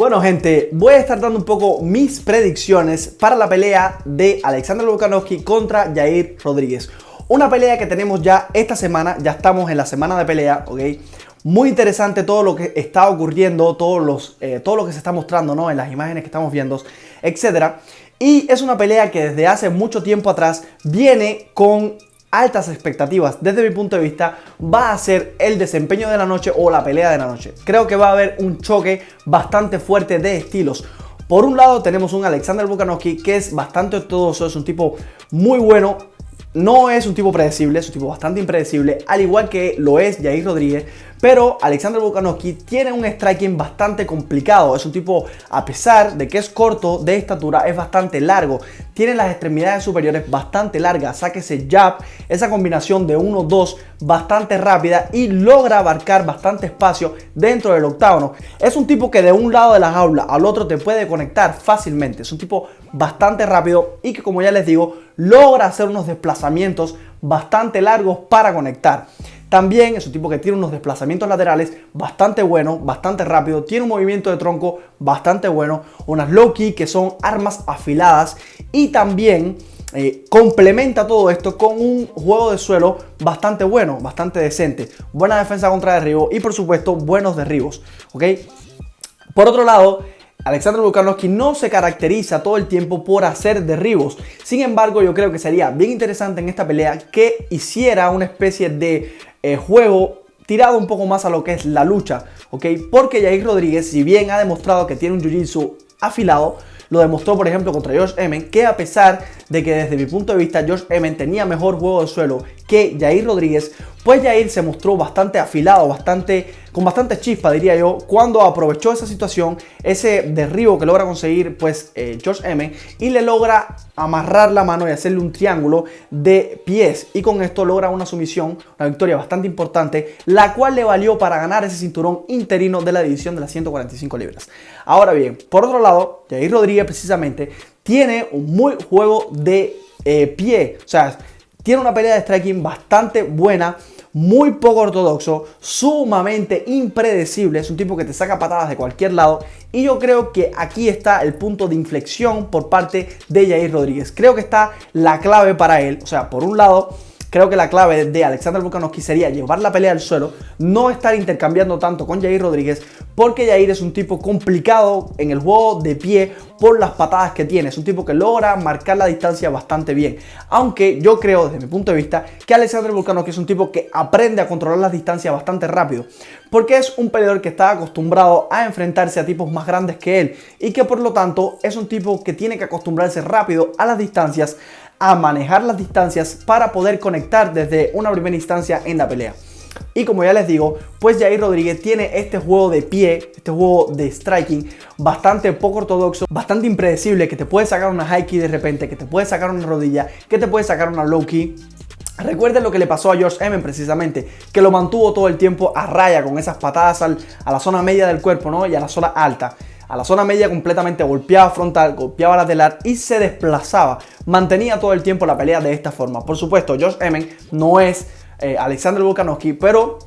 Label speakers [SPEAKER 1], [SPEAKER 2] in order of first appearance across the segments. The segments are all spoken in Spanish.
[SPEAKER 1] Bueno, gente, voy a estar dando un poco mis predicciones para la pelea de Alexander Volkanovski contra Yair Rodríguez. Una pelea que tenemos ya esta semana, ya estamos en la semana de pelea, ¿ok? Muy interesante todo lo que está ocurriendo, todo lo que se está mostrando, ¿no? En las imágenes que estamos viendo, etc. Y es una pelea que desde hace mucho tiempo atrás viene con altas expectativas. Desde mi punto de vista va a ser el desempeño de la noche o la pelea de la noche. Creo que va a haber un choque bastante fuerte de estilos. Por un lado tenemos un Alexander Volkanovski que es bastante ortodoxo, es un tipo muy bueno. No es un tipo predecible, es un tipo bastante impredecible, al igual que lo es Yair Rodríguez, pero Alexander Volkanovski tiene un striking bastante complicado. Es un tipo, a pesar de que es corto de estatura, es bastante largo. Tiene las extremidades superiores bastante largas, saque ese jab, esa combinación de 1-2 bastante rápida y logra abarcar bastante espacio dentro del octágono. Es un tipo que de un lado de la jaula al otro te puede conectar fácilmente. Es un tipo bastante rápido y que, como ya les digo, logra hacer unos desplazamientos bastante largos para conectar. También es un tipo que tiene unos desplazamientos laterales bastante buenos, bastante rápido. Tiene un movimiento de tronco bastante bueno, unas low kick que son armas afiladas y también complementa todo esto con un juego de suelo bastante bueno, bastante decente. Buena defensa contra derribo y por supuesto buenos derribos, ¿ok? Por otro lado, Alexander Volkanovski no se caracteriza todo el tiempo por hacer derribos. Sin embargo, yo creo que sería bien interesante en esta pelea que hiciera una especie de juego tirado un poco más a lo que es la lucha, ¿ok? Porque Yair Rodríguez, si bien ha demostrado que tiene un jiu-jitsu afilado, lo demostró por ejemplo contra Josh Emmett, que a pesar de que desde mi punto de vista Josh Emmett tenía mejor juego de suelo que Yair Rodríguez, pues Yair se mostró bastante afilado, con bastante chispa diría yo, cuando aprovechó esa situación, ese derribo que logra conseguir pues Josh Emmett y le logra amarrar la mano y hacerle un triángulo de pies y con esto logra una sumisión, una victoria bastante importante, la cual le valió para ganar ese cinturón interino de la división de las 145 libras. Ahora bien, por otro lado, Yair Rodríguez precisamente tiene un muy juego de pie, o sea, tiene una pelea de striking bastante buena, muy poco ortodoxo, sumamente impredecible. Es un tipo que te saca patadas de cualquier lado. Y yo creo que aquí está el punto de inflexión por parte de Yair Rodríguez. Creo que está la clave para él. O sea, por un lado, creo que la clave de Alexander Volkanovski sería llevar la pelea al suelo, no estar intercambiando tanto con Yair Rodríguez, porque Yair es un tipo complicado en el juego de pie por las patadas que tiene. Es un tipo que logra marcar la distancia bastante bien. Aunque yo creo, desde mi punto de vista, que Alexander Volkanovski es un tipo que aprende a controlar las distancias bastante rápido, porque es un peleador que está acostumbrado a enfrentarse a tipos más grandes que él y que por lo tanto es un tipo que tiene que acostumbrarse rápido a las distancias, a manejar las distancias para poder conectar desde una primera instancia en la pelea. Y como ya les digo, pues Yair Rodríguez tiene este juego de pie, este juego de striking bastante poco ortodoxo, bastante impredecible, que te puede sacar una high kick de repente, que te puede sacar una rodilla, que te puede sacar una low kick. Recuerden lo que le pasó a Josh Emmett precisamente, que lo mantuvo todo el tiempo a raya con esas patadas a la zona media del cuerpo, ¿no? Y a la zona alta. A la zona media completamente golpeaba frontal, golpeaba lateral y se desplazaba. Mantenía todo el tiempo la pelea de esta forma. Por supuesto, Josh Emmett no es Alexander Volkanovski, pero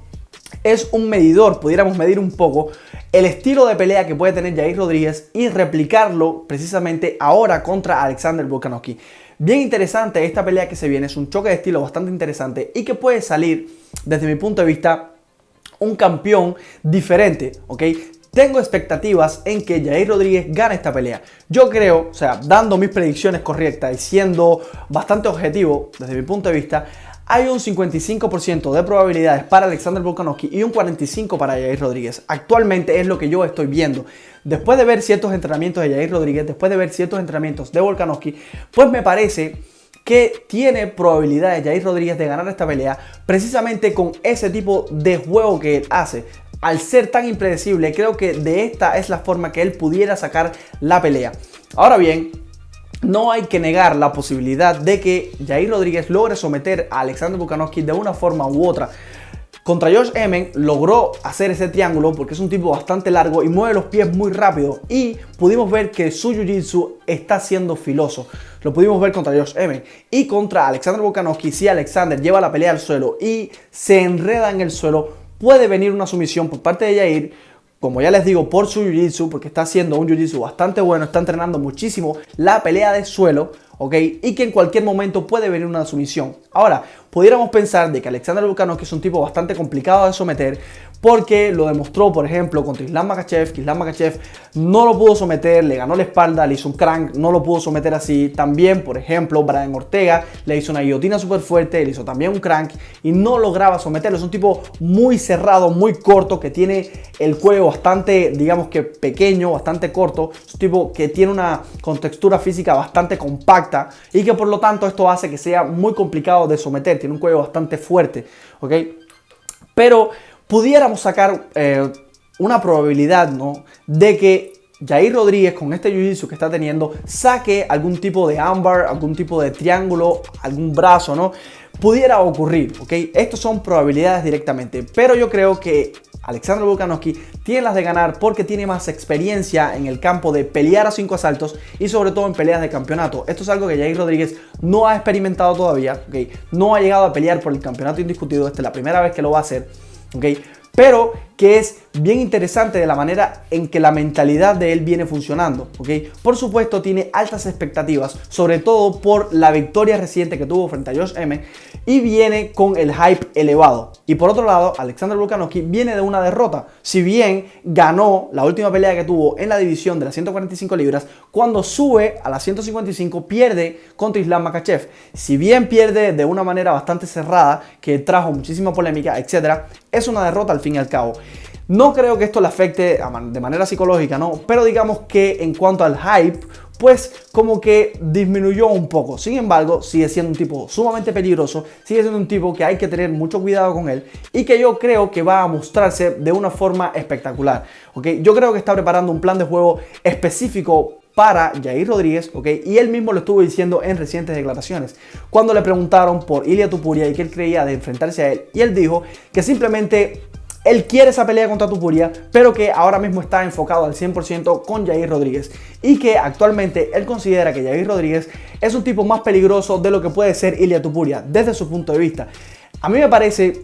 [SPEAKER 1] es un medidor. Pudiéramos medir un poco el estilo de pelea que puede tener Yair Rodríguez y replicarlo precisamente ahora contra Alexander Volkanovski. Bien interesante esta pelea que se viene. Es un choque de estilo bastante interesante y que puede salir, desde mi punto de vista, un campeón diferente, ¿ok? Tengo expectativas en que Yair Rodríguez gane esta pelea. Yo creo, o sea, dando mis predicciones correctas y siendo bastante objetivo desde mi punto de vista, hay un 55% de probabilidades para Alexander Volkanovski y un 45% para Yair Rodríguez. Actualmente es lo que yo estoy viendo. Después de ver ciertos entrenamientos de Yair Rodríguez, después de ver ciertos entrenamientos de Volkanovski, pues me parece que tiene probabilidades Yair Rodríguez de ganar esta pelea precisamente con ese tipo de juego que él hace. Al ser tan impredecible, creo que de esta es la forma que él pudiera sacar la pelea. Ahora bien, no hay que negar la posibilidad de que Yair Rodríguez logre someter a Alexander Volkanovski de una forma u otra. Contra Josh Emmett logró hacer ese triángulo porque es un tipo bastante largo y mueve los pies muy rápido. Y pudimos ver que su jiu-jitsu está siendo filoso. Lo pudimos ver contra Josh Emmett. Y contra Alexander Volkanovski, si Alexander lleva la pelea al suelo y se enreda en el suelo, puede venir una sumisión por parte de Yair como ya les digo, por su jiu-jitsu, porque está haciendo un jiu-jitsu bastante bueno, está entrenando muchísimo la pelea de suelo, ¿ok? Y que en cualquier momento puede venir una sumisión. Ahora, pudiéramos pensar de que Alexander Volkanovski es un tipo bastante complicado de someter, porque lo demostró, por ejemplo, contra Islam Makhachev, que Islam Makhachev no lo pudo someter, le ganó la espalda, le hizo un crank, no lo pudo someter así. También, por ejemplo, Brian Ortega le hizo una guillotina súper fuerte, le hizo también un crank y no lograba someterlo. Es un tipo muy cerrado, muy corto, que tiene el cuello bastante, digamos que pequeño, bastante corto. Es un tipo que tiene una contextura física bastante compacta y que por lo tanto esto hace que sea muy complicado de someter. Tiene un cuello bastante fuerte, ¿ok? Pero pudiéramos sacar una probabilidad, ¿no?, de que Yair Rodríguez, con este jiu-jitsu que está teniendo, saque algún tipo de armbar, algún tipo de triángulo, algún brazo, ¿no? Pudiera ocurrir, ¿ok? Estas son probabilidades directamente, pero yo creo que Alexander Volkanovski tiene las de ganar porque tiene más experiencia en el campo de pelear a 5 asaltos y sobre todo en peleas de campeonato. Esto es algo que Yair Rodríguez no ha experimentado todavía, ¿ok? No ha llegado a pelear por el campeonato indiscutido, esta es la primera vez que lo va a hacer, ¿ok? Pero que es bien interesante de la manera en que la mentalidad de él viene funcionando, ¿ok? Por supuesto tiene altas expectativas, sobre todo por la victoria reciente que tuvo frente a Josh M, y viene con el hype elevado. Y por otro lado, Alexander Volkanovski viene de una derrota. Si bien ganó la última pelea que tuvo en la división de las 145 libras, cuando sube a las 155 pierde contra Islam Makhachev. Si bien pierde de una manera bastante cerrada, que trajo muchísima polémica, etc., es una derrota al fin y al cabo. No creo que esto le afecte de manera psicológica, ¿no? Pero digamos que en cuanto al hype, pues como que disminuyó un poco. Sin embargo, sigue siendo un tipo sumamente peligroso, sigue siendo un tipo que hay que tener mucho cuidado con él y que yo creo que va a mostrarse de una forma espectacular, ¿ok? Yo creo que está preparando un plan de juego específico para Yair Rodríguez, ¿ok? Y él mismo lo estuvo diciendo en recientes declaraciones, cuando le preguntaron por Ilia Topuria y que él creía de enfrentarse a él, y él dijo que simplemente él quiere esa pelea contra Topuria, pero que ahora mismo está enfocado al 100% con Yair Rodríguez y que actualmente él considera que Yair Rodríguez es un tipo más peligroso de lo que puede ser Ilia Topuria desde su punto de vista. A mí me parece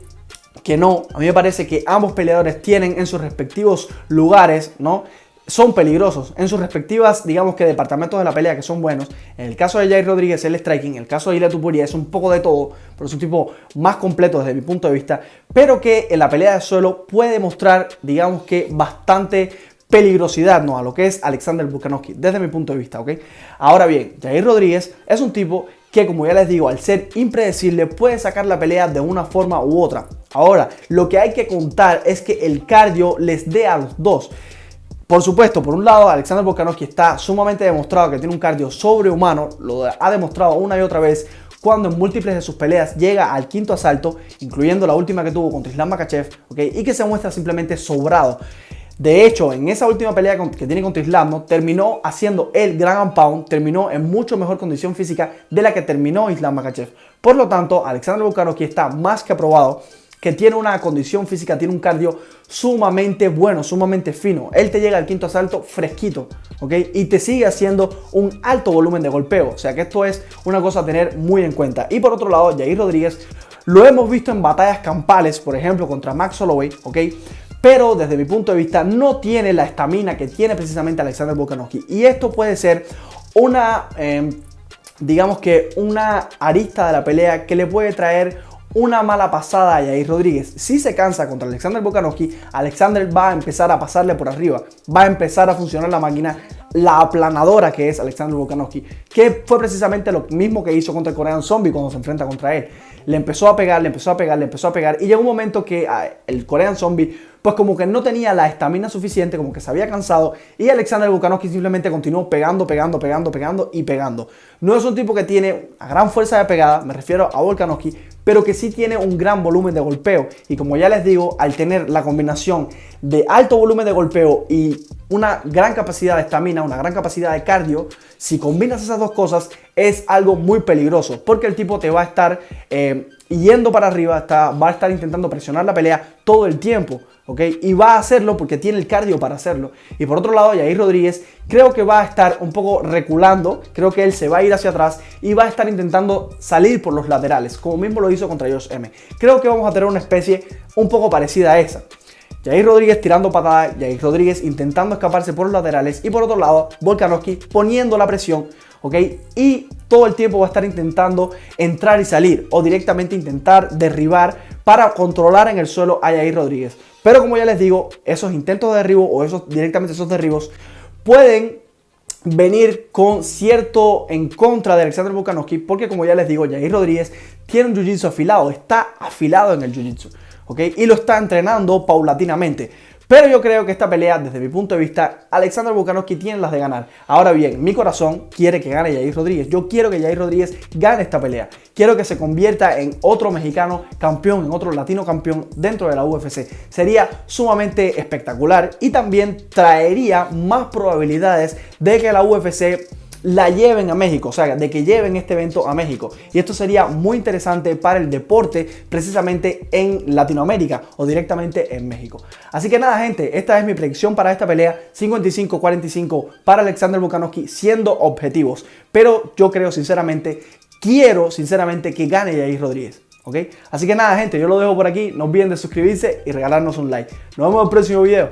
[SPEAKER 1] que no, a mí me parece que ambos peleadores tienen en sus respectivos lugares, ¿no?, son peligrosos en sus respectivas, digamos que departamentos de la pelea, que son buenos. En el caso de Yair Rodríguez, el striking. En el caso de Ilia Topuria es un poco de todo, pero es un tipo más completo desde mi punto de vista, pero que en la pelea de suelo puede mostrar, digamos que bastante peligrosidad, ¿no?, a lo que es Alexander Volkanovski, desde mi punto de vista, ¿ok? Ahora bien, Yair Rodríguez es un tipo que, como ya les digo, al ser impredecible, puede sacar la pelea de una forma u otra. Ahora, lo que hay que contar es que el cardio les dé a los dos. Por supuesto, por un lado, Alexander Volkanovski está sumamente demostrado que tiene un cardio sobrehumano, lo ha demostrado una y otra vez cuando en múltiples de sus peleas llega al quinto asalto, incluyendo la última que tuvo contra Islam Makhachev, ¿okay?, y que se muestra simplemente sobrado. De hecho, en esa última pelea que tiene contra Islam, ¿no?, terminó haciendo el ground and pound, terminó en mucho mejor condición física de la que terminó Islam Makhachev. Por lo tanto, Alexander Volkanovski está más que aprobado que tiene una condición física, tiene un cardio sumamente bueno, sumamente fino. Él te llega al quinto asalto fresquito, ¿ok? Y te sigue haciendo un alto volumen de golpeo. O sea que esto es una cosa a tener muy en cuenta. Y por otro lado, Yair Rodríguez lo hemos visto en batallas campales, por ejemplo, contra Max Holloway, ¿ok? Pero desde mi punto de vista no tiene la estamina que tiene precisamente Alexander Volkanovski. Y esto puede ser una, digamos que una arista de la pelea que le puede traer una mala pasada a Yair Rodríguez. Si se cansa contra Alexander Volkanovski, Alexander va a empezar a pasarle por arriba, va a empezar a funcionar la máquina, la aplanadora que es Alexander Volkanovski, que fue precisamente lo mismo que hizo contra el Korean Zombie cuando se enfrenta contra él. Le empezó a pegar, le empezó a pegar, le empezó a pegar, y llegó un momento que el Korean Zombie pues como que no tenía la estamina suficiente, como que se había cansado, y Alexander Volkanovski simplemente continuó pegando y pegando. No es un tipo que tiene una gran fuerza de pegada, me refiero a Volkanovski, pero que sí tiene un gran volumen de golpeo. Y como ya les digo, al tener la combinación de alto volumen de golpeo y una gran capacidad de estamina, una gran capacidad de cardio, si combinas esas dos cosas es algo muy peligroso, porque el tipo te va a estar yendo para arriba, va a estar intentando presionar la pelea todo el tiempo, ¿ok? Y va a hacerlo porque tiene el cardio para hacerlo. Y por otro lado, Yair Rodríguez creo que va a estar un poco reculando, creo que él se va a ir hacia atrás y va a estar intentando salir por los laterales, como mismo lo hizo contra Josh M. Creo que vamos a tener una especie un poco parecida a esa. Jair Rodríguez tirando patadas, Jair Rodríguez intentando escaparse por los laterales y por otro lado Volkanovski poniendo la presión, ¿ok? Y todo el tiempo va a estar intentando entrar y salir o directamente intentar derribar para controlar en el suelo a Jair Rodríguez. Pero como ya les digo, esos intentos de derribo o directamente esos derribos pueden venir con cierto en contra de Alexander Volkanovski porque como ya les digo, Jair Rodríguez tiene un jiu-jitsu afilado, está afilado en el jiu-jitsu. ¿Okay? Y lo está entrenando paulatinamente. Pero yo creo que esta pelea, desde mi punto de vista, Alexander Volkanovski tiene las de ganar. Ahora bien, mi corazón quiere que gane Jair Rodríguez. Yo quiero que Jair Rodríguez gane esta pelea. Quiero que se convierta en otro mexicano campeón, en otro latino campeón dentro de la UFC. Sería sumamente espectacular y también traería más probabilidades de que la UFC la lleven a México, o sea, de que lleven este evento a México. Y esto sería muy interesante para el deporte precisamente en Latinoamérica o directamente en México. Así que nada, gente, esta es mi predicción para esta pelea, 55-45 para Alexander Volkanovski, siendo objetivos. Pero yo creo quiero sinceramente que gane Jair Rodríguez. ¿Ok? Así que nada, gente, yo lo dejo por aquí. No olviden de suscribirse y regalarnos un like. Nos vemos en el próximo video.